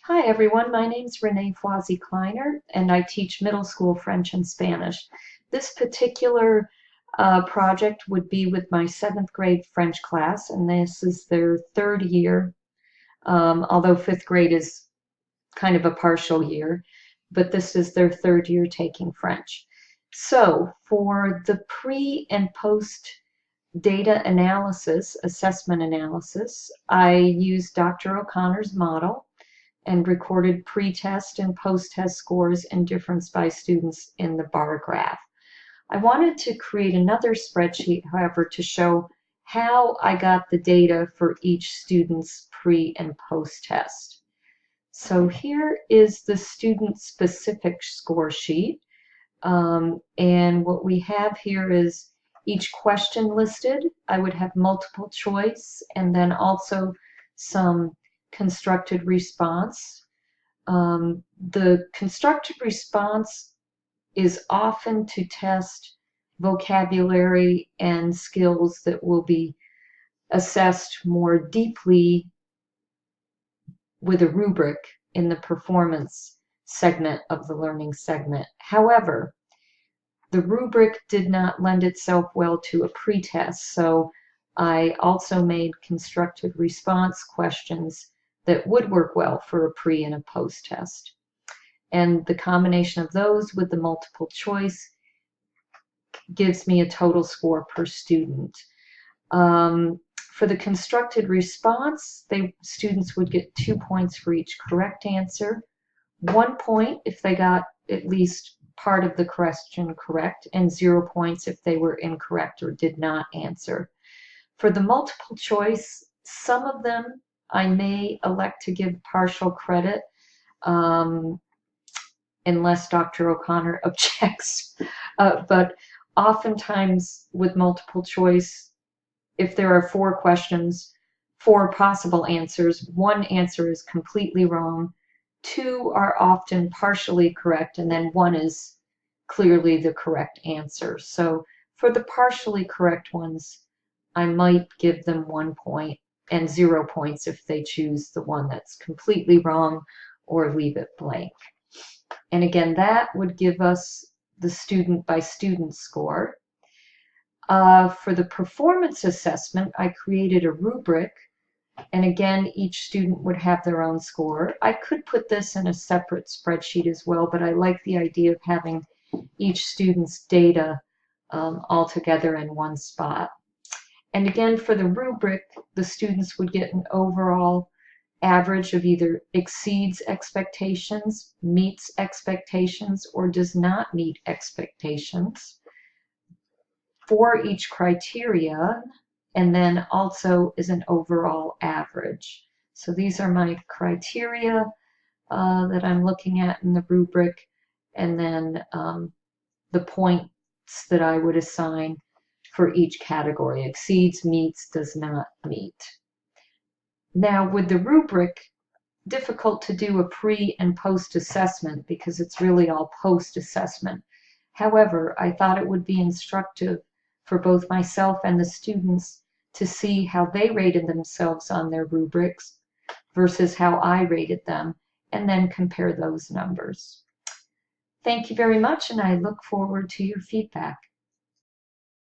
Hi everyone, my name is Renee Fawzi Kleiner and I teach middle school French and Spanish. This particular project would be with my 7th grade French class, and this is their 3rd year, although 5th grade is kind of a partial year, but this is their 3rd year taking French. So for the pre and post data analysis, assessment analysis, I used Dr. O'Connor's model and recorded pre-test and post-test scores and difference by students in the bar graph. I wanted to create another spreadsheet, however, to show how I got the data for each student's pre and post-test. So here is the student-specific score sheet. And what we have here is each question listed. I would have multiple choice and then also some constructed response. The constructed response is often to test vocabulary and skills that will be assessed more deeply with a rubric in the performance segment of the learning segment. However, the rubric did not lend itself well to a pretest, so I also made constructed response questions that would work well for a pre and a post test. And the combination of those with the multiple choice gives me a total score per student. For the constructed response, students would get 2 points for each correct answer, 1 point if they got at least part of the question correct, and 0 points if they were incorrect or did not answer. For the multiple choice, some of them I may elect to give partial credit, unless Dr. O'Connor objects. But oftentimes with multiple choice, if there are 4 questions, 4 possible answers, 1 answer is completely wrong, 2 are often partially correct, and then 1 is clearly the correct answer. So for the partially correct ones, I might give them 1 point and 0 points if they choose the one that's completely wrong or leave it blank. And again, that would give us the student by student score. For the performance assessment, I created a rubric, and again, each student would have their own score. I could put this in a separate spreadsheet as well, but I like the idea of having each student's data all together in one spot. And again, for the rubric, the students would get an overall average of either exceeds expectations, meets expectations, or does not meet expectations for each criteria, and then also is an overall average. So these are my criteria that I'm looking at in the rubric, and then the points that I would assign for each category: exceeds, meets, does not meet. Now with the rubric, difficult to do a pre and post assessment because it's really all post assessment. However, I thought it would be instructive for both myself and the students to see how they rated themselves on their rubrics versus how I rated them, and then compare those numbers. Thank you very much, and I look forward to your feedback.